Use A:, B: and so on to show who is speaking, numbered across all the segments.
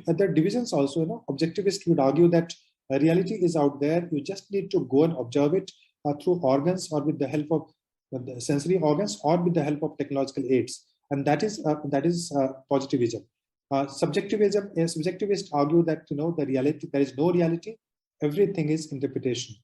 A: other divisions also, objectivists would argue that reality is out there. You just need to go and observe it through organs or with the help of the sensory organs or with the help of technological aids. And that is positivism. Subjectivists argue that the reality, there is no reality. Everything is interpretation.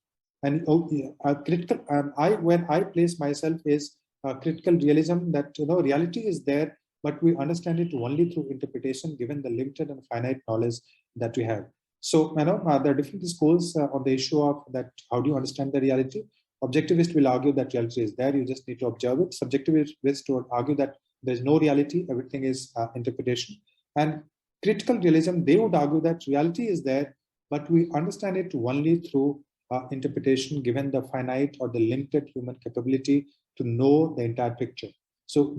A: And when I place myself is critical realism, that reality is there, but we understand it only through interpretation, given the limited and finite knowledge that we have. So, there are different schools on the issue of that. How do you understand the reality? Objectivist will argue that reality is there. You just need to observe it. Subjectivist would argue that there is no reality. Everything is interpretation. And critical realism, they would argue that reality is there, but we understand it only through interpretation, given the finite or the limited human capability to know the entire picture. So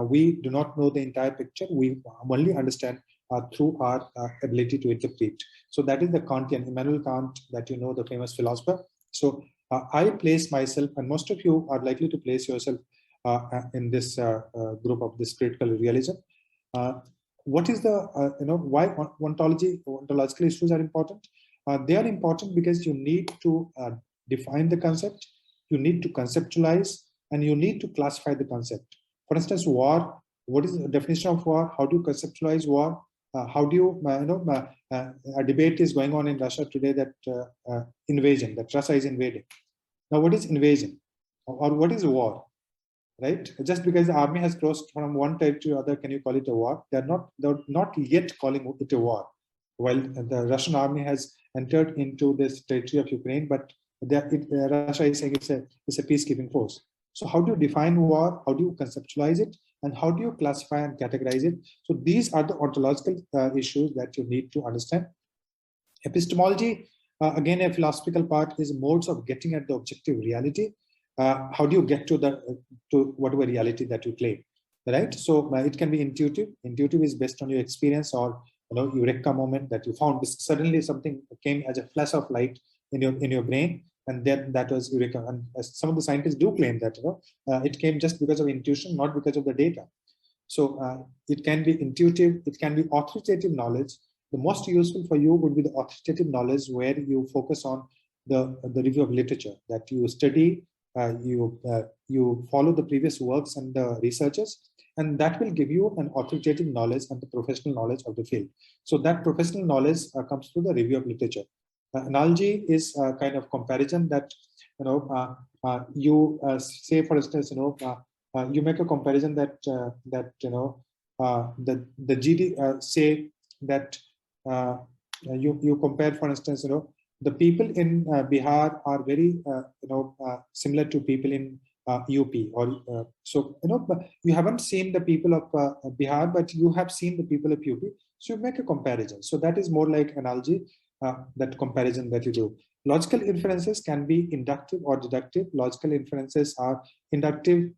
A: we do not know the entire picture. We only understand through our ability to interpret. So that is the Kantian, Immanuel Kant, that the famous philosopher. So I place myself, and most of you are likely to place yourself in this group of this critical realism. What is the, why ontological issues are important? They are important because you need to define the concept, you need to conceptualize, and you need to classify the concept. For instance, war. What is the definition of war? How do you conceptualize war? How do you, a debate is going on in Russia today that invasion, that Russia is invading. Now, what is invasion? Or what is war? Right? Just because the army has crossed from one type to other, can you call it a war? They're not yet calling it a war. While the Russian army has entered into this territory of Ukraine, but Russia is saying it's a peacekeeping force. So how do you define war? How do you conceptualize it? And how do you classify and categorize it? So these are the ontological issues that you need to understand. Epistemology, again, a philosophical part, is modes of getting at the objective reality. How do you get to whatever reality that you claim, right? So it can be intuitive. Intuitive is based on your experience or eureka moment that you found. Suddenly something came as a flash of light in your brain, and then that was eureka. And some of the scientists do claim that it came just because of intuition, not because of the data. So it can be intuitive. It can be authoritative knowledge. The most useful for you would be the authoritative knowledge, where you focus on the review of literature, that you study. You follow the previous works and the researchers, and that will give you an authoritative knowledge and the professional knowledge of the field. So that professional knowledge comes through the review of literature. Analogy is a kind of comparison that you say, for instance, you make a comparison that the GD say that you compare, for instance, the people in Bihar are very, similar to people in UP. Or so, you haven't seen the people of Bihar, but you have seen the people of UP. So you make a comparison. So that is more like analogy, that comparison that you do. Logical inferences can be inductive or deductive. Logical inferences are inductive,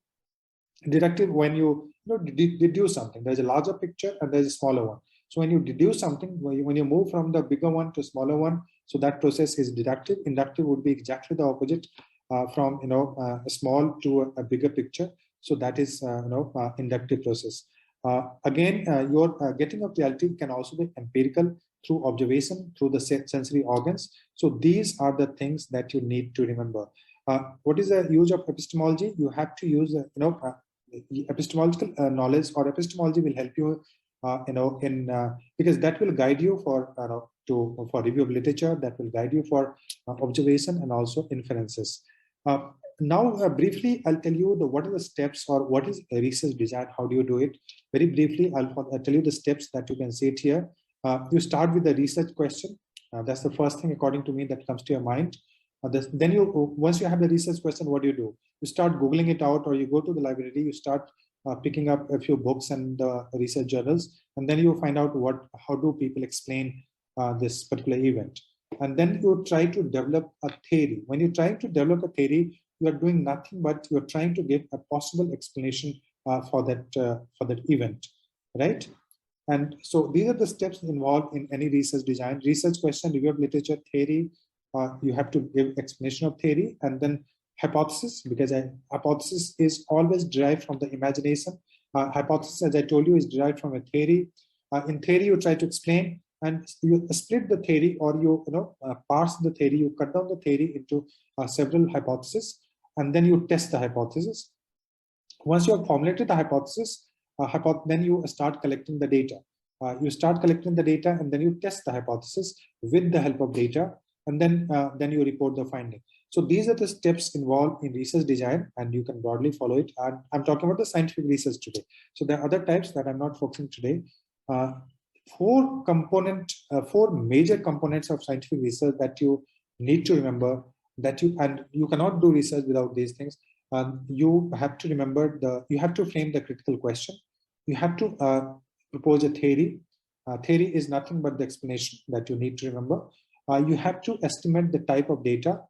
A: deductive when you deduce something. There's a larger picture and there's a smaller one. So when you deduce something, when you move from the bigger one to smaller one, so that process is deductive. Inductive would be exactly the opposite, from a small to a bigger picture. So that is inductive process. Again, your getting of reality can also be empirical through observation, through the sensory organs. So these are the things that you need to remember. What is the use of epistemology? You have to use epistemological knowledge, or epistemology will help you because that will guide you for review of literature, that will guide you for observation and also inferences. Now, briefly, I'll tell you what are the steps, or what is a research design. How do you do it? Very briefly, I'll tell you the steps that you can see it here. You start with the research question. That's the first thing, according to me, that comes to your mind. Then once you have the research question, what do? You start Googling it out, or you go to the library, you start picking up a few books and research journals, and then you find out how do people explain this particular event. And then you try to develop a theory. When you're trying to develop a theory, you are doing nothing but you're trying to give a possible explanation for that event, right? And so these are the steps involved in any research design. Research question, review of literature, theory. You have to give explanation of theory, and then hypothesis, because a hypothesis is always derived from the imagination. Hypothesis, as I told you, is derived from a theory. In theory, you try to explain, and you split the theory, or you parse the theory. You cut down the theory into several hypotheses, and then you test the hypothesis. Once you have formulated the hypothesis, then you start collecting the data. You start collecting the data, and then you test the hypothesis with the help of data, and then you report the finding. So these are the steps involved in research design, and you can broadly follow it. And I'm talking about the scientific research today. So there are other types that I'm not focusing today. Four major components of scientific research that you need to remember, and you cannot do research without these things. You have to remember you have to frame the critical question. You have to propose a theory. Theory is nothing but the explanation that you need to remember. You have to estimate the type of data,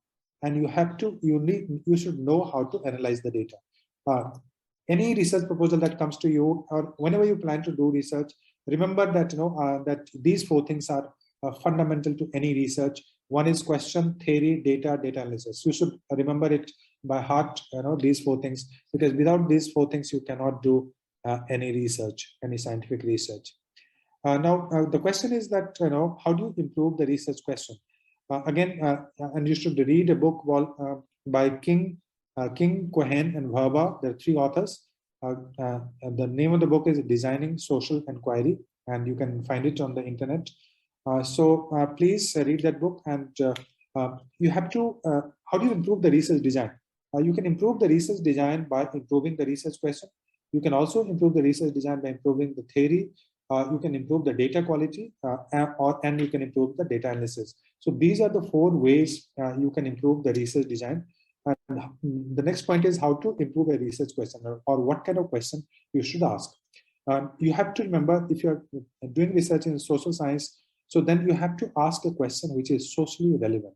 A: and you should know how to analyze the data. Any research proposal that comes to you, or whenever you plan to do research, remember that that these four things are fundamental to any research. One is question, theory, data analysis. You should remember it by heart, these four things, because without these four things, you cannot do any research, any scientific research. Now, the question is that, how do you improve the research question? And you should read a book by King, Cohen, and Verba. There are three authors. The name of the book is Designing Social Inquiry, and you can find it on the internet. So please read that book, and you have to, how do you improve the research design? You can improve the research design by improving the research question. You can also improve the research design by improving the theory. You can improve the data quality, and you can improve the data analysis. So these are the four ways you can improve the research design. And the next point is how to improve a research question, or what kind of question you should ask. You have to remember, if you're doing research in social science, so then you have to ask a question which is socially relevant.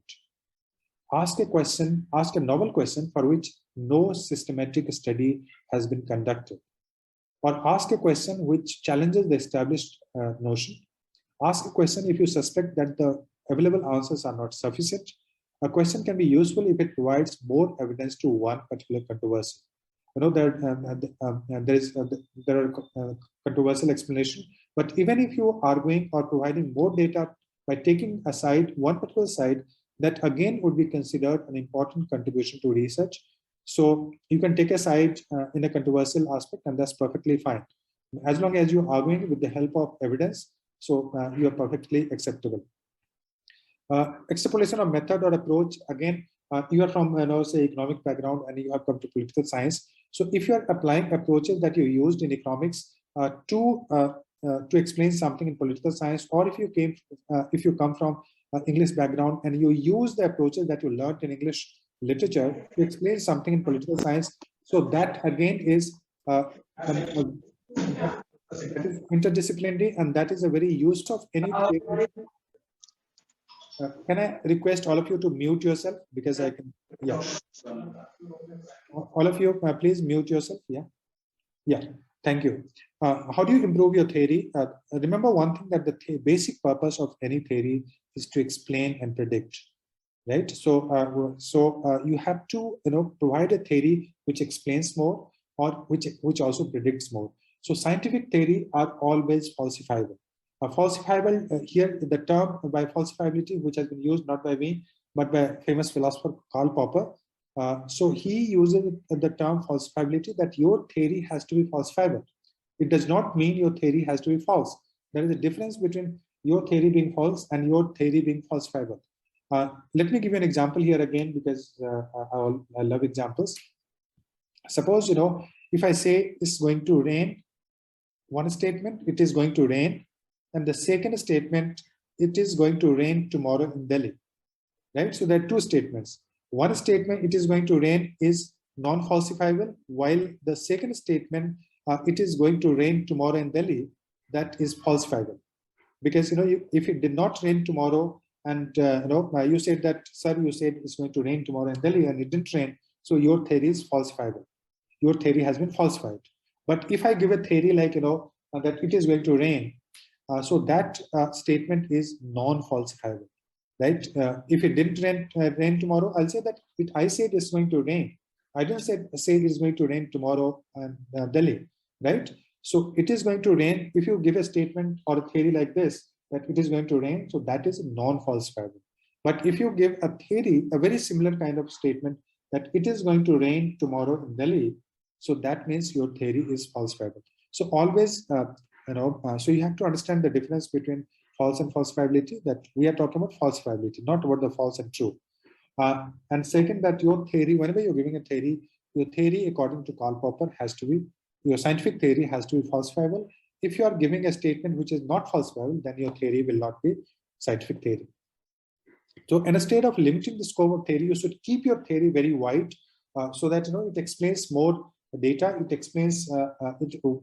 A: Ask a novel question for which no systematic study has been conducted. Or ask a question which challenges the established notion. Ask a question if you suspect that the available answers are not sufficient. A question can be useful if it provides more evidence to one particular controversy. There are controversial explanations, but even if you are arguing or providing more data by taking aside one particular side, that again would be considered an important contribution to research. So you can take a side in a controversial aspect, and that's perfectly fine. As long as you're arguing with the help of evidence, so you are perfectly acceptable. Extrapolation of method or approach, again, you are from say economic background and you have come to political science. So if you are applying approaches that you used in economics to explain something in political science, or if you come from English background and you use the approaches that you learned in English literature to explain something in political science, so that again is interdisciplinary, and that is a very use of any. Can I request all of you to mute yourself, because I can, yeah. All of you, please mute yourself, yeah. Yeah, thank you. How do you improve your theory? Remember one thing, that the basic purpose of any theory is to explain and predict, right? So, you have to, provide a theory which explains more, or which also predicts more. So scientific theory are always falsifiable. Falsifiable, here the term by falsifiability, which has been used not by me, but by famous philosopher Karl Popper. So he uses the term falsifiability, that your theory has to be falsifiable. It does not mean your theory has to be false. There is a difference between your theory being false and your theory being falsifiable. Let me give you an example here again, because I love examples. Suppose, if I say it's going to rain, one statement, it is going to rain, and the second statement, it is going to rain tomorrow in Delhi, right? So there are two statements. One statement, it is going to rain, is non-falsifiable, while the second statement, it is going to rain tomorrow in Delhi, that is falsifiable. Because, if it did not rain tomorrow, and, you said that, sir, you said it's going to rain tomorrow in Delhi, and it didn't rain, so your theory is falsifiable. Your theory has been falsified. But if I give a theory like, that it is going to rain, so that statement is non-falsifiable, right? If it didn't rain tomorrow, I'll say that I said it's going to rain. I didn't say it's going to rain tomorrow in Delhi, right? So it is going to rain. If you give a statement or a theory like this, that it is going to rain, so that is non-falsifiable. But if you give a theory, a very similar kind of statement, that it is going to rain tomorrow in Delhi, so that means your theory is falsifiable. So always, so you have to understand the difference between false and falsifiability, that we are talking about falsifiability, not about the false and true. And second, that your theory, whenever you're giving a theory, your theory, according to Karl Popper, has to be, your scientific theory has to be falsifiable. If you are giving a statement which is not falsifiable, then your theory will not be scientific theory. So instead of limiting the scope of theory, you should keep your theory very wide, so that it explains more data. It explains,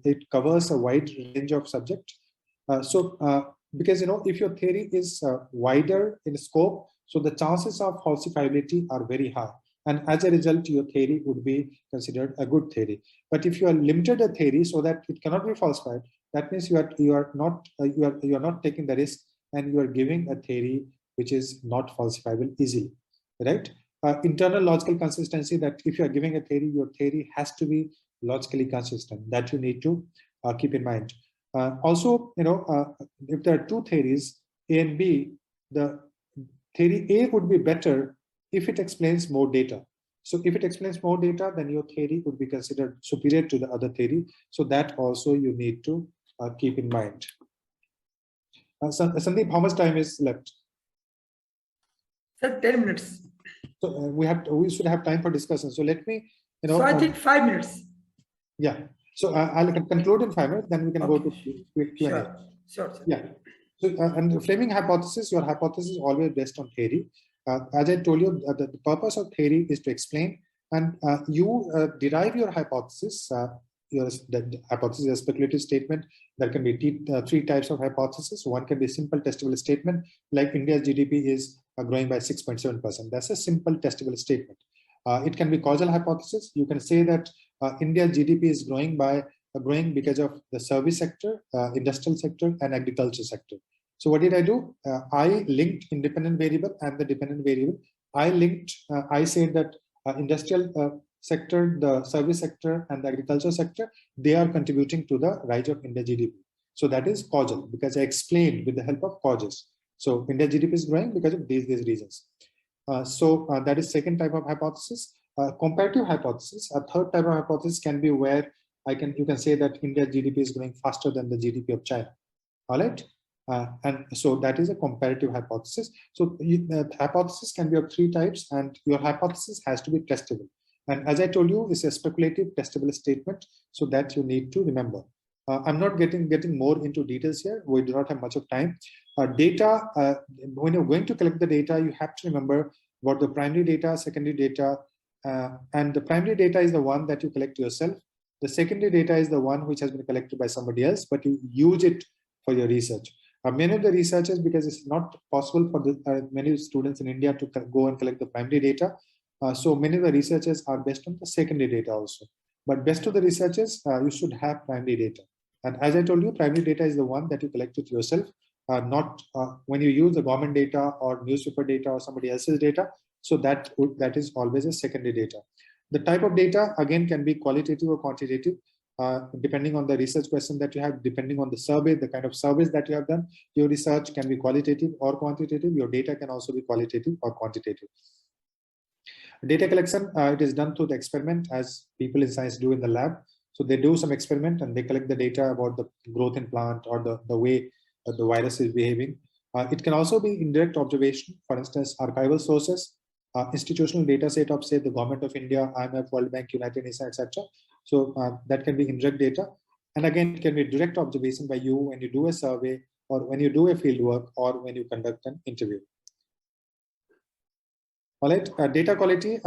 A: it covers a wide range of subject. Because if your theory is wider in scope, so the chances of falsifiability are very high, and as a result, your theory would be considered a good theory. But if you are limited a theory so that it cannot be falsified, that means you are not taking the risk, and you are giving a theory which is not falsifiable easily, right? Internal logical consistency, that if you are giving a theory, your theory has to be logically consistent. That you need to keep in mind. Also, if there are two theories, A and B, the theory A would be better if it explains more data. So if it explains more data, then your theory would be considered superior to the other theory. So that also you need to keep in mind. Sandeep, how much time is left?
B: Sir, 10 minutes.
A: So we should have time for discussion. So let me,
B: So I think 5 minutes.
A: Yeah. So I'll conclude in 5 minutes, then we can go to Q&A.
B: Sure.
A: Yeah. So and framing hypothesis, your hypothesis is always based on theory. As I told you, the purpose of theory is to explain, and you derive your hypothesis. The hypothesis is a speculative statement. There can be three types of hypothesis. One can be simple testable statement, like India's GDP is growing by 6.7%. That's a simple testable statement. It can be causal hypothesis. You can say that India's GDP is growing because of the service sector, industrial sector, and agriculture sector. So what did I do? I linked independent variable and the dependent variable. I said that industrial sector, the service sector, and the agriculture sector, they are contributing to the rise of India GDP. So that is causal, because I explained with the help of causes. So India GDP is growing because of these reasons. That is second type of hypothesis. Comparative hypothesis, a third type of hypothesis can be where you can say that India GDP is growing faster than the GDP of China. All right. And so that is a comparative hypothesis. So the hypothesis can be of three types, and your hypothesis has to be testable. And as I told you, it's a speculative testable statement, so that you need to remember. I'm not getting more into details here. We do not have much of time. Data, when you're going to collect the data, you have to remember about the primary data, secondary data, and the primary data is the one that you collect yourself. The secondary data is the one which has been collected by somebody else, but you use it for your research. Many of the researchers, because it's not possible for many students in India to go and collect the primary data, so many of the researchers are based on the secondary data also. But best of the researchers, you should have primary data. And as I told you, primary data is the one that you collect it yourself, not when you use the government data or newspaper data or somebody else's data. So that is always a secondary data. The type of data, again, can be qualitative or quantitative, depending on the research question that you have, depending on the survey, the kind of surveys that you have done. Your research can be qualitative or quantitative. Your data can also be qualitative or quantitative. Data collection, it is done through the experiment, as people in science do in the lab. So they do some experiment and they collect the data about the growth in plant or the way the virus is behaving. It can also be indirect observation, for instance, archival sources, institutional data set of, say, the government of India, IMF, World Bank, United Nations, etc. So that can be indirect data. And again, it can be direct observation by you when you do a survey, or when you do a field work, or when you conduct an interview. All right, data quality.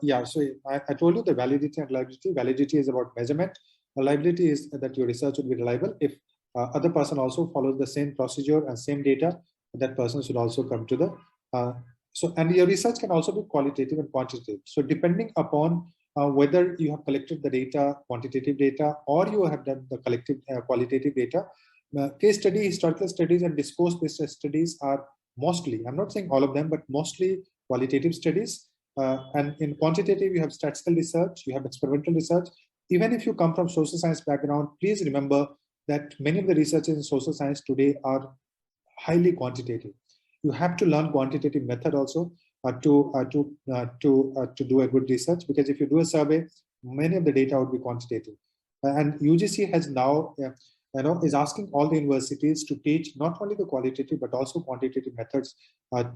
A: Yeah, so I told you the validity and reliability. Validity is about measurement. Reliability is that your research will be reliable. If other person also follows the same procedure and same data, that person should also come to the. And your research can also be qualitative and quantitative. So depending upon whether you have collected the data, quantitative data, or you have done the collective qualitative data, case study, historical studies, and discourse-based studies are mostly, I'm not saying all of them, but mostly qualitative studies. And in quantitative, you have statistical research, you have experimental research, even if you come from social science background, please remember that many of the researchers in social science today are highly quantitative. You have to learn quantitative method also to do a good research, because if you do a survey, many of the data would be quantitative. And UGC has now is asking all the universities to teach not only the qualitative but also quantitative methods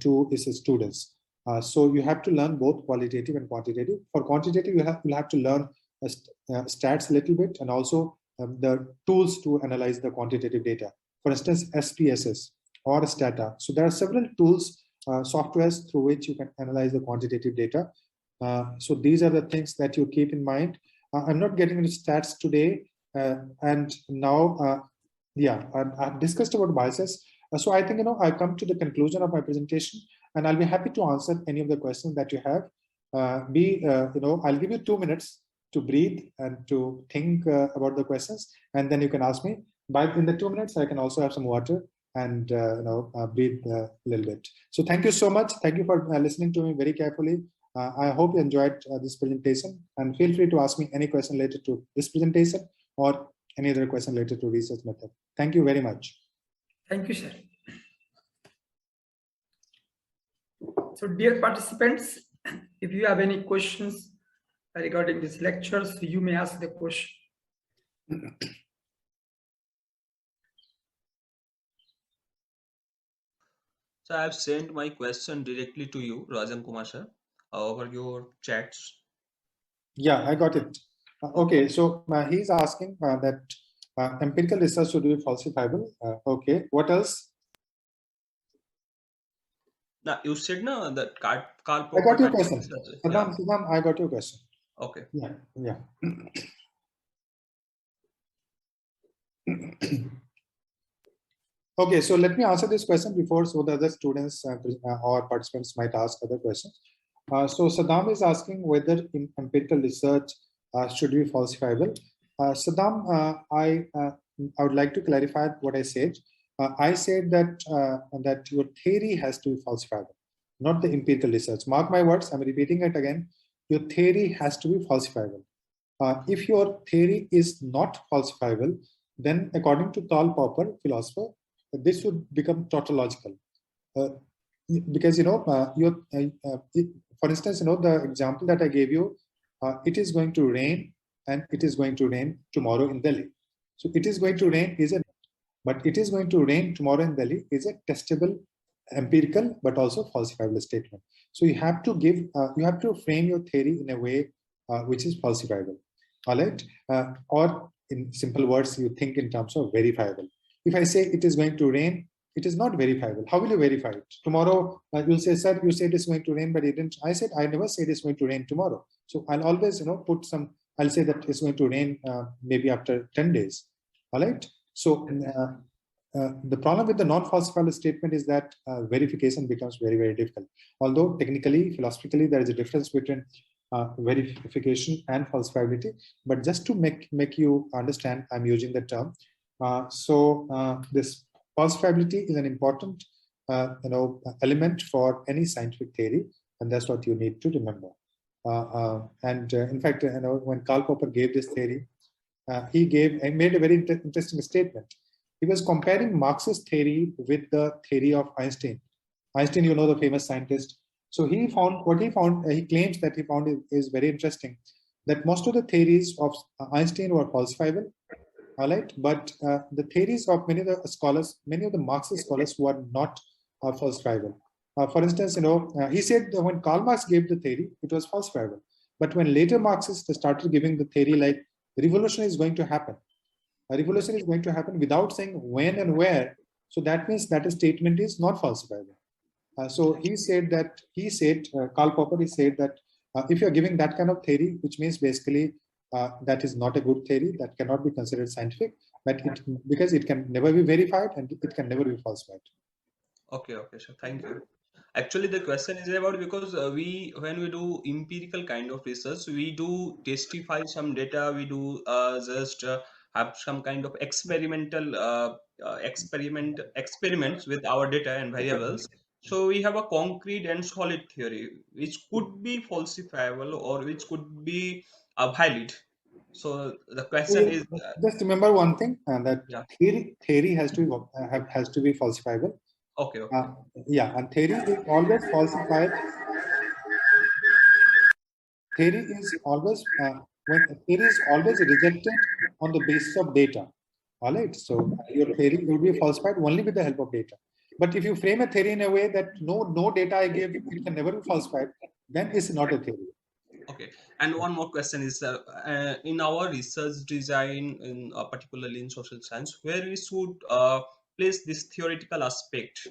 A: to its students. So you have to learn both qualitative and quantitative. For quantitative, you'll have to learn stats a little bit, and also the tools to analyze the quantitative data. For instance, SPSS or Stata. So there are several tools, softwares through which you can analyze the quantitative data. So these are the things that you keep in mind. I'm not getting into stats today, and now, yeah, I've discussed about biases. So I think I've come to the conclusion of my presentation, and I'll be happy to answer any of the questions that you have. I'll give you 2 minutes to breathe and to think about the questions, and then you can ask me. But in the 2 minutes, I can also have some water and breathe a little bit. So thank you so much. Thank you for listening to me very carefully. I hope you enjoyed this presentation, and feel free to ask me any question related to this presentation or any other question related to research method. Thank you very much.
B: Thank you, sir. So dear participants, if you have any questions regarding these lectures, you may ask the question.
C: So I have sent my question directly to you, Rajan Kumar sir, over your chats.
A: Yeah, I got it. Okay, so he's asking that empirical research should be falsifiable. Okay, what else?
C: Now you said no that Karl
A: I got your question.
C: Yeah.
A: Saddam, I got your question.
C: Okay.
A: Yeah. Okay, so let me answer this question before, so the other students or participants might ask other questions. So Saddam is asking whether empirical research should be falsifiable. Saddam, I would like to clarify what I said. I said that your theory has to be falsifiable, not the empirical research. Mark my words, I'm repeating it again. Your theory has to be falsifiable. If your theory is not falsifiable, then according to Karl Popper, philosopher, this would become tautological. Because for instance, the example that I gave you, it is going to rain, and it is going to rain tomorrow in Delhi. So it is going to rain but it is going to rain tomorrow in Delhi is a testable, empirical, but also falsifiable statement. So you have to frame your theory in a way which is falsifiable. All right, or in simple words, you think in terms of verifiable. If I say it is going to rain, it is not verifiable. How will you verify it? Tomorrow, you'll say, sir, you said it's going to rain, but it didn't. I said, I never said it's going to rain tomorrow. So I'll always, put some, I'll say that it's going to rain maybe after 10 days. All right. So the problem with the non-falsifiable statement is that verification becomes very, very difficult. Although technically, philosophically, there is a difference between verification and falsifiability. But just to make you understand, I'm using the term. This falsifiability is an important element for any scientific theory, and that's what you need to remember. In fact, when Karl Popper gave this theory, he made a very interesting statement. He was comparing Marx's theory with the theory of Einstein. Einstein, the famous scientist. So he claims that he found is very interesting, that most of the theories of Einstein were falsifiable. All right, but the theories of many of the scholars, many of the Marxist scholars, were not falsifiable. For instance, he said that when Karl Marx gave the theory, it was falsifiable. But when later Marxists started giving the theory like revolution is going to happen, a revolution is going to happen without saying when and where, so that means that a statement is not falsifiable. So Karl Popper, he said that if you're giving that kind of theory, which means basically that is not a good theory, that cannot be considered scientific, but because it can never be verified and it can never be falsified.
C: Okay, so thank you. Actually, the question is about because when we do empirical kind of research, we do testify some data, we do just have some kind of experimental experiments with our data and variables. So we have a concrete and solid theory which could be falsifiable or which could be valid. So the question is,
A: just remember one thing, that
C: yeah.
A: theory has to be falsifiable.
C: Okay. Okay.
A: Yeah, and theory is always falsified. Theory is always rejected on the basis of data. All right. So your theory will be falsified only with the help of data. But if you frame a theory in a way that no data I gave you, it can never be falsified, then it's not a theory.
C: Okay. And one more question is, in our research design, particularly in social science, where we should place this theoretical aspect?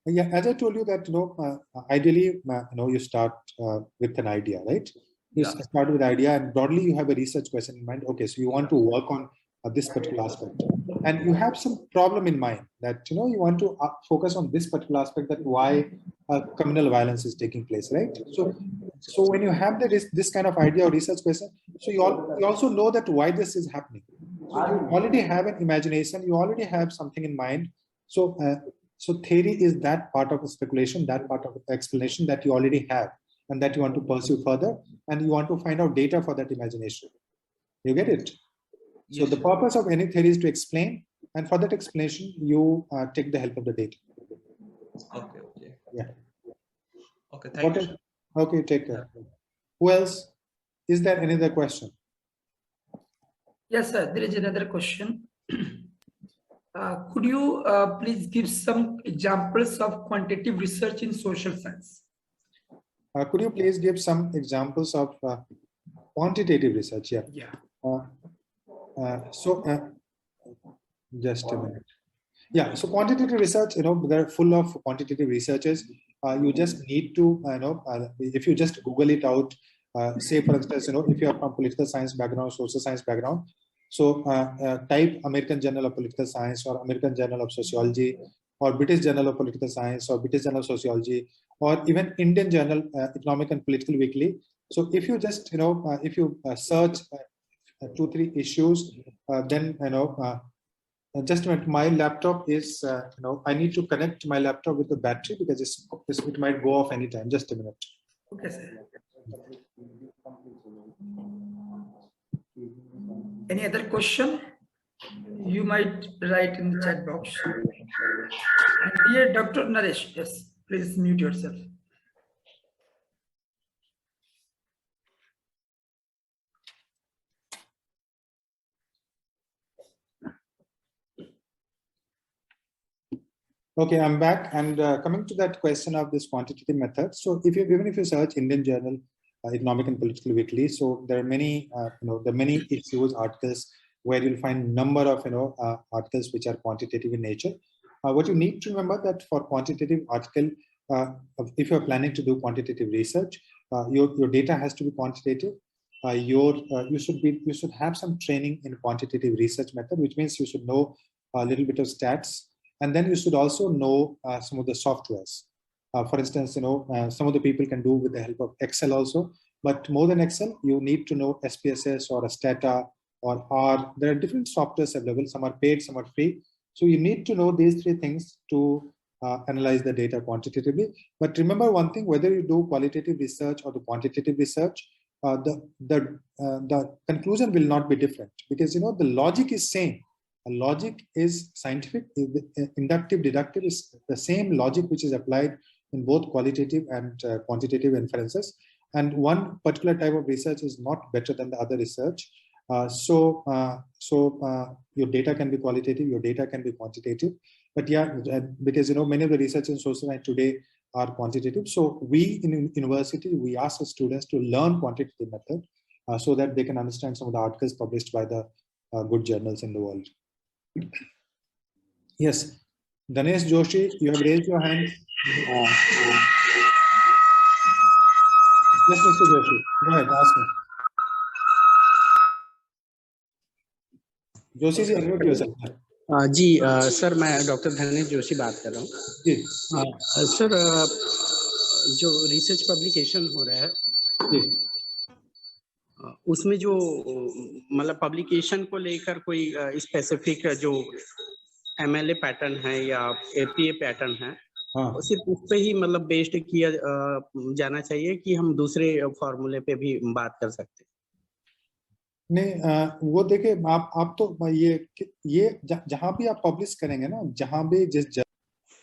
A: Yeah, as I told you that, ideally, you start with an idea, right? You
C: Yeah.
A: start with idea, and broadly you have a research question in mind. Okay, so you want to work on this particular aspect, and you have some problem in mind that you want to focus on this particular aspect, that why communal violence is taking place, right? So when you have this kind of idea or research question, so you also know that why this is happening. So you already have an imagination, you already have something in mind. So theory is that part of speculation, that part of explanation that you already have and that you want to pursue further, and you want to find out data for that imagination. You get it? So
C: Yes,
A: the purpose of any theory is to explain, and for that explanation, you take the help of the data.
C: Okay. Okay.
A: Yeah.
C: Okay. Thank you.
A: Okay, take care. Who else? Is there any other question?
B: Yes, sir. There is another question. Could you please give some examples of quantitative research in social science?
A: Could you please give some examples of quantitative research? Yeah.
B: Yeah.
A: Just a minute. Yeah. So quantitative research, they're full of quantitative researchers. You just need to, if you just Google it out, say for instance, if you are from political science background, social science background, so type American Journal of Political Science or American Journal of Sociology or British Journal of Political Science or British Journal of Sociology or even Indian Journal Economic and Political Weekly. So if you just, if you search 2-3 issues, then, just a minute, my laptop is, I need to connect my laptop with the battery because it might go off anytime. Just a minute.
B: Okay, sir. Any other question? You might write in the chat box. And dear Dr. Naresh, yes, please mute yourself.
A: Okay, I'm back, and coming to that question of this quantitative method. So even if you search Indian Journal Economic and Political Weekly, so there are many many issues, articles where you'll find number of articles which are quantitative in nature. What you need to remember that for quantitative article, if you're planning to do quantitative research, your data has to be quantitative. You should have some training in quantitative research method, which means you should know a little bit of stats. And then you should also know some of the softwares. For instance, some of the people can do with the help of Excel also. But more than Excel, you need to know SPSS or Stata or R. There are different softwares available. Some are paid, some are free. So you need to know these 3 things to analyze the data quantitatively. But remember one thing: whether you do qualitative research or the quantitative research, the conclusion will not be different, because the logic is same. Logic is scientific, inductive, deductive is the same logic which is applied in both qualitative and quantitative inferences. And one particular type of research is not better than the other research. So your data can be qualitative, your data can be quantitative. But yeah, because many of the research in social science today are quantitative. So we in university, we ask the students to learn quantitative method so that they can understand some of the articles published by the good journals in the world. Yes, Danesh Joshi, you have raised your hand. Yes, Mr. Joshi, go ahead, ask me. Joshi ji, unmute yourself.
D: जी sir, मैं doctor Dhanesh Joshi बात कर रहा हूँ
A: जी।
D: Sir, जो research publication हो रहा है
A: जी,
D: उसमें जो मतलब पब्लिकेशन को लेकर कोई स्पेसिफिक जो MLA पैटर्न है या APA पैटर्न है,
A: हाँ,
D: सिर्फ उस पे ही मतलब बेस्ड किया जाना चाहिए कि हम दूसरे फॉर्मूले पे भी बात कर सकते हैं?
A: नहीं, वो देखिए आप तो ये जहां भी आप पब्लिश करेंगे ना, जहां भी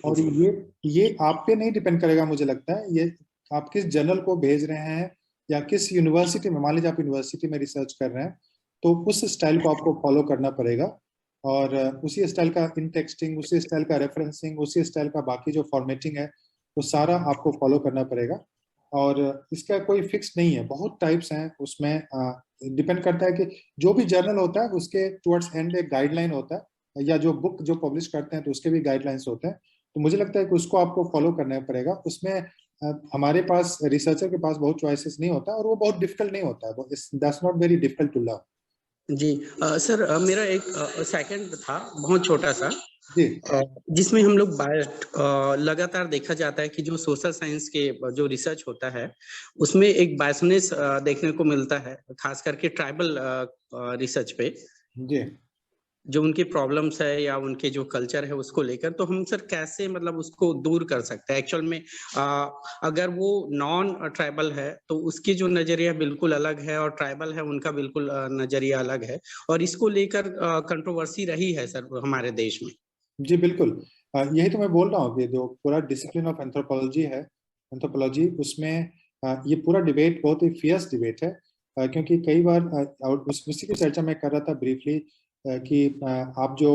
A: और ये आप पे नहीं डिपेंड करेगा, मुझे लगता है। ये आप किस जर्नल को भेज रहे हैं या किस यूनिवर्सिटी में, मान लीजिए आप यूनिवर्सिटी में रिसर्च कर रहे हैं, तो उस स्टाइल को आपको फॉलो करना पड़ेगा। और उसी स्टाइल का इन टेक्सटिंग, उसी स्टाइल का रेफरेंसिंग, उसी स्टाइल का बाकी जो फॉर्मेटिंग है, वो सारा आपको फॉलो करना पड़ेगा। और इसका कोई फिक्स नहीं है, बहुत टाइप्स हैं उसमें। डिपेंड करता है कि जो भी जर्नल होता है उसके टुवर्ड्स एंड एक गाइडलाइन होता है, या जो बुक जो पब्लिश करते हैं तो उसके भी गाइडलाइंस होते हैं। तो मुझे लगता है कि उसको आपको फॉलो करना पड़ेगा। उसमें हमारे पास, रिसर्चर के पास बहुत चॉइसेस नहीं होता, और वो बहुत डिफिकल्ट नहीं होता है, that's not very difficult to learn.
D: जी सर, मेरा एक सेकंड था बहुत छोटा सा,
A: जी
D: जिसमें हम लोग लगातार देखा जाता है कि जो सोशल साइंस के जो रिसर्च होता है उसमें एक बायसनेस देखने को मिलता है, खास करके ट्राइबल रिसर्च पे,
A: जी
D: जो उनकी प्रॉब्लम्स है या उनके जो कल्चर है उसको लेकर। तो हम सर कैसे मतलब उसको दूर कर सकते हैं एक्चुअल में? अगर वो नॉन ट्राइबल है तो उसकी जो नजरिया बिल्कुल अलग है, और ट्राइबल है उनका बिल्कुल नजरिया अलग है, और इसको लेकर कंट्रोवर्सी रही है सर हमारे देश में।
A: जी बिल्कुल। यही तो मैं बोल रहा हूँ कि जो पूरा डिसिप्लिन ऑफ एंथ्रोपोलॉजी है, एंथ्रोपोलॉजी, उसमें ये पूरा डिबेट बहुत ही फियर्स डिबेट है। क्योंकि कई बार और उसी की चर्चा मैं कर रहा था ब्रीफली, कि आप जो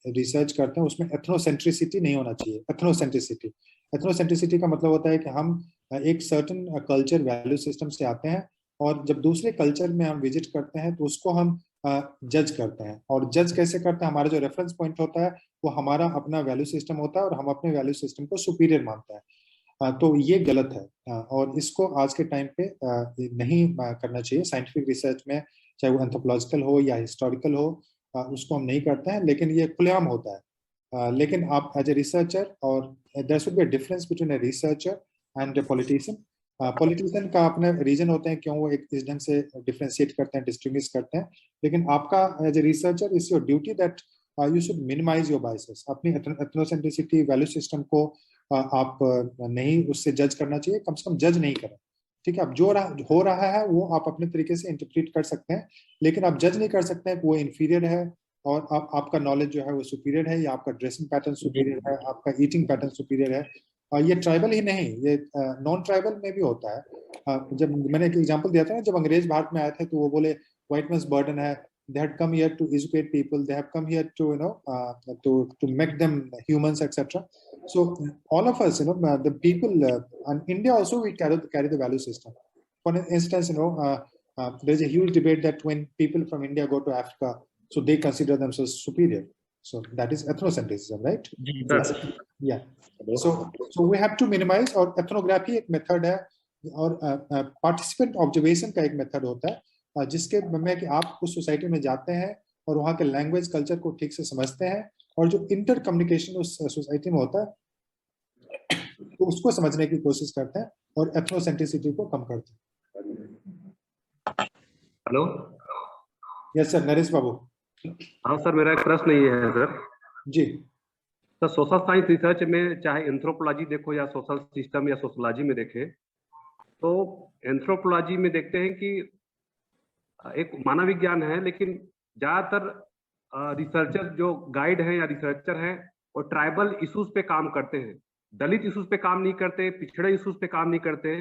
A: रिसर्च करते हैं उसमें एथनोसेंट्रिसिटी नहीं होना चाहिए। एथनोसेंट्रिसिटी का मतलब होता है कि हम एक सर्टेन कल्चर वैल्यू सिस्टम से आते हैं, और जब दूसरे कल्चर में हम विजिट करते हैं तो उसको हम जज करते हैं। और जज कैसे करते हैं? हमारा जो रेफरेंस पॉइंट होता है वो हमारा अपना वैल्यू सिस्टम होता है, और हम अपने वैल्यू सिस्टम को सुपीरियर मानते हैं। तो ये गलत है, और इसको आज के टाइम पे नहीं करना चाहिए साइंटिफिक रिसर्च में, चाहे वो एंथ्रोपोलॉजिकल हो या हिस्टोरिकल हो। उसको हम नहीं करते हैं, लेकिन ये खुलेआम होता है। लेकिन आप एज ए रिसर्चर, और there should be a difference between a researcher and a politician. Politician का अपने रीजन होते हैं क्यों वो एक इस ढंग से डिफरेंशिएट करते हैं, डिस्टिंग्विश करते हैं। लेकिन आपका as a researcher it's your duty that you should minimize your biases. अपनी एथनोसेंट्रिसिटी वैल्यू सिस्टम को आप नहीं उससे जज करना चाहिए, कम से कम जज नहीं करें। ठीक है, अब जो हो रहा है वो आप अपने तरीके से इंटरप्रेट कर सकते हैं, लेकिन आप जज नहीं कर सकते हैं कि वो इन्फीरियर है और आपका नॉलेज जो है वो सुपीरियर है, या आपका ड्रेसिंग पैटर्न सुपीरियर है, आपका ईटिंग पैटर्न सुपीरियर है। ये ट्राइबल ही नहीं, ये नॉन ट्राइबल में भी होता है। जब मैंने एक एग्जांपल दिया था ना, जब अंग्रेज भारत में आए थे तो वो बोले व्हाइट मैन्स बर्डन है, they had come here to educate people, they have come here to to make them humans, etc. So all of us, the people, and India also, we carry the value system. For instance, there's a huge debate that when people from India go to Africa, so they consider themselves superior. So that is ethnocentrism, right? Yeah. So we have to minimize, और ethnography एक method है, और participant observation का एक method होता है, जिसके में कि आप उस सोसाइटी में जाते हैं और वहाँ के लैंग्वेज कल्चर को ठीक से समझते हैं, और जो इंटर कम्युनिकेशन उस सोसाइटी में होता है तो उसको समझने की कोशिश करते हैं, और एथनोसेंट्रिसिटी को कम करते हैं।
E: हेलो।
A: यस सर, नरेश बाबू।
E: हाँ सर, मेरा एक प्रश्न ये है सर।
A: जी
E: सर, सोशल साइंस रिसर्च में चाहे एंथ्रोपोलॉजी देखो या सोशल सिस्टम या सोशोलॉजी में देखें, तो एंथ्रोपोलॉजी में देखते हैं कि एक मानव विज्ञान है, लेकिन ज्यादातर रिसर्चर जो गाइड हैं या रिसर्चर हैं वो ट्राइबल इश्यूज पे काम करते हैं, दलित इश्यूज पे काम नहीं करते, पिछड़े इश्यूज पे काम नहीं करते,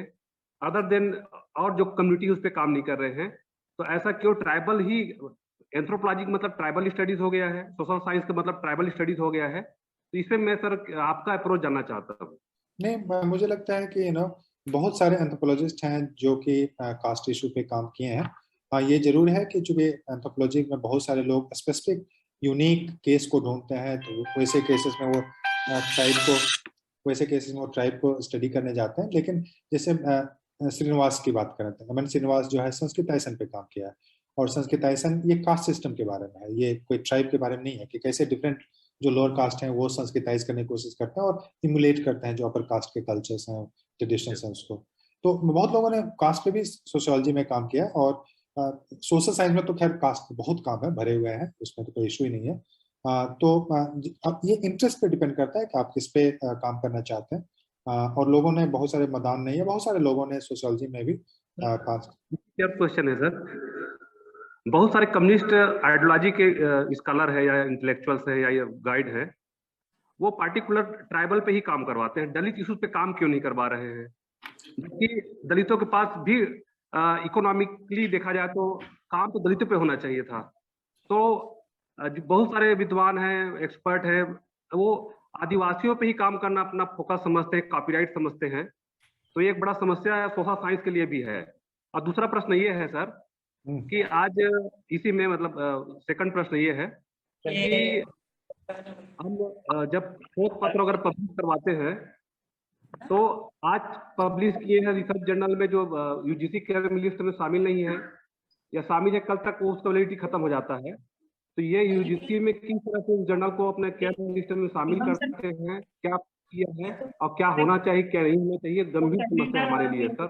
E: अदर देन और जो कम्युनिटी उस पे काम नहीं कर रहे हैं। तो ऐसा क्यों? ट्राइबल ही एंथ्रोपोलॉजी का मतलब ट्राइबल स्टडीज हो गया है, सोशल साइंस का मतलब ट्राइबल स्टडीज हो गया है। तो इसमें मैं सर आपका अप्रोच जानना चाहता हूँ।
A: नहीं, मुझे लगता है कि बहुत सारे एंथ्रोपोलॉजिस्ट हैं जो कि कास्ट इशू पे काम किए हैं। ये जरूर है कि चूंकि एंथ्रोपोलॉजी में बहुत सारे लोग स्पेसिफिक यूनिक केस को ढूंढते हैं, तो वैसे केसेस में वो ट्राइब को स्टडी करने जाते हैं। लेकिन जैसे श्रीनिवास की बात करते हैं, मैंने श्रीनिवास जो है संस्कृताइसन पे काम किया है, और संस्कृताइसन ये कास्ट सिस्टम के बारे में है, ये कोई ट्राइब के बारे में नहीं है कि कैसे डिफरेंट जो लोअर कास्ट हैं वो संस्कृताइज करने की कोशिश करते हैं और इमुलेट करते हैं जो अपर कास्ट के कल्चर्स हैं, ट्रेडिशंस हैं उसको। तो बहुत लोगों ने कास्ट पे भी सोशियोलॉजी में काम किया, और सोशल साइंस में तो खैर कास्ट बहुत काम है, भरे हुए हैं, उसमें तो कोई इशू ही नहीं है। तो अब ये इंटरेस्ट पे डिपेंड करता है कि आप किस पे काम करना चाहते हैं। और लोगों ने बहुत सारे मैदान नहीं है, बहुत सारे लोगों ने सोशियोलॉजी में भी काम।
E: क्या क्वेश्चन है सर? बहुत सारे कम्युनिस्ट आइडियोलॉजी के स्कॉलर है या इंटेलेक्चुअल्स है या गाइड है, वो पार्टिकुलर ट्राइबल पे ही काम करवाते हैं, दलित इशूज पे काम क्यों नहीं करवा रहे हैं? जबकि दलितों के पास भी इकोनॉमिकली देखा जाए तो काम तो दलितों पे होना चाहिए था। तो बहुत सारे विद्वान हैं, एक्सपर्ट हैं, वो आदिवासियों पे ही काम करना अपना फोकस समझते हैं, कॉपीराइट समझते हैं। तो ये एक बड़ा समस्या है, सोशल साइंस के लिए भी है। और दूसरा प्रश्न ये है सर कि आज इसी में मतलब सेकंड प्रश्न ये है कि हम जब शोध पत्र अगर पब्लिश करवाते हैं तो आज पब्लिश किए हैं रिसर्च जर्नल में जो यूजीसी के लिस्ट में शामिल नहीं है या शामिल है, कल तक उसका वैलिडिटी खत्म हो जाता है। तो ये यूजीसी में किस तरह से उस जर्नल को अपने केयर लिस्ट में शामिल करते हैं, क्या किया है और क्या होना चाहिए, क्या नहीं होना चाहिए, गंभीर समस्या हमारे लिए सर।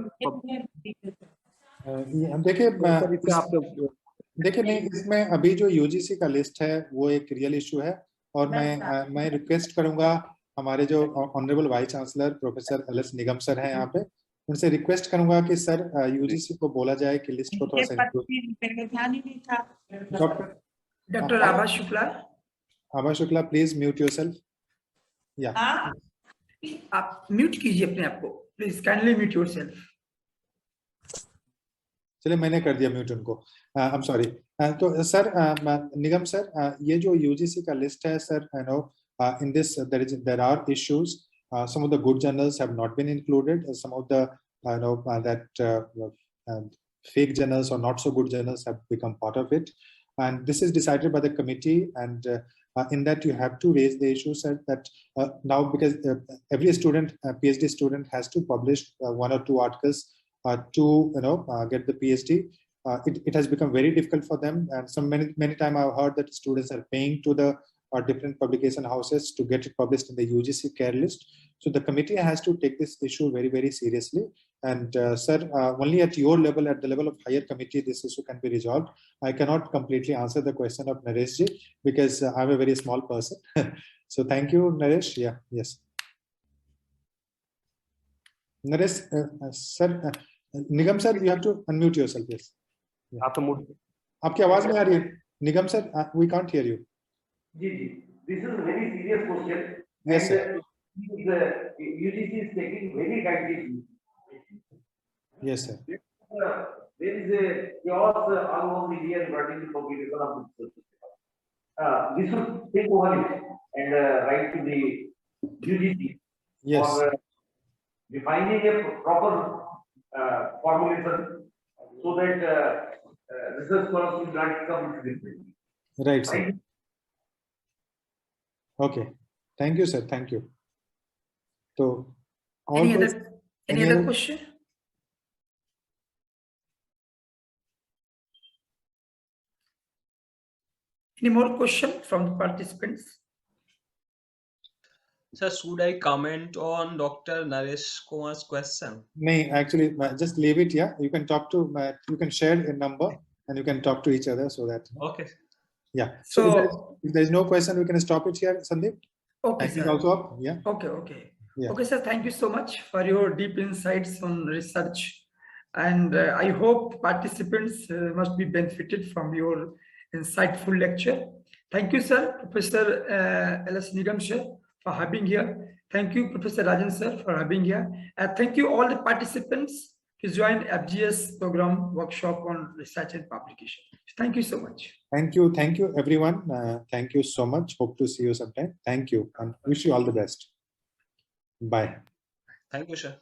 A: देखिए नहीं, इसमें अभी जो यूजीसी का लिस्ट है वो एक रियल इशू है, और मैं रिक्वेस्ट करूंगा हमारे जो honourable vice chancellor professor LS Nigam sir हैं यहाँ पे, उनसे रिक्वेस्ट करूंगा कि सर यूजीसी को बोला जाए कि लिस्ट को थोड़ा सा
B: doctor Abha Shukla
A: please mute yourself. या
B: आप म्यूट कीजिए अपने आप को, प्लीज काइंडली म्यूट योरसेल्फ।
A: चलिए मैंने कर दिया म्यूट उनको, आई एम सॉरी। तो सर निगम सर, ये जो यूजीसी का लिस्ट है sir, you know in this there are issues. Some of the good journals have not been included. Some of the fake journals or not so good journals have become part of it, and this is decided by the committee. And in that you have to raise the issue, sir, that now because every student, PhD student, has to publish 1 or 2 articles to get the PhD. It has become very difficult for them, and many times I've heard that students are paying to the different publication houses to get it published in the UGC care list. So the committee has to take this issue very, very seriously. And sir, only at your level, at the level of higher committee, this issue can be resolved. I cannot completely answer the question of Naresh ji because I'm a very small person. So thank you, Naresh. Yeah, yes. Naresh, sir, Nigam sir, you have to unmute yourself. Yes. आपकी आवाज नहीं आ रही है, Nigam sir, we can't hear you.
F: जी, this is a very serious question.
A: Yes, sir.
F: The UGC is taking very kindly.
A: Yes, sir.
F: There is a chaos all over the India regarding the publication of this. We should take over it and write to the UGC
A: Yes.
F: for defining a proper formulation so that research scholars will not come to this.
A: Right, sir. Okay, thank you, sir. Thank you. So,
B: any other question? Any more question from the participants?
C: Sir, should I comment on Dr. Naresh Kumar's question?
A: No, actually, just leave it. Yeah, you can talk to. You can share a number and you can talk to each other so that.
C: Okay.
A: Yeah. So if there is no question, we can stop it here, Sandeep.
B: Okay, sir.
A: Also up. Yeah.
B: Okay.
A: Yeah.
B: Okay, sir. Thank you so much for your deep insights on research, and I hope participants must be benefited from your insightful lecture. Thank you, sir, Professor L.S. Nigam sir, for having here. Thank you, Professor Rajan sir, for having here. And thank you all the participants to join FGS program workshop on research and publication. Thank you so much.
A: Thank you everyone. Thank you so much. Hope to see you sometime. Thank you and wish you all the best. Bye.
C: Thank you, sir.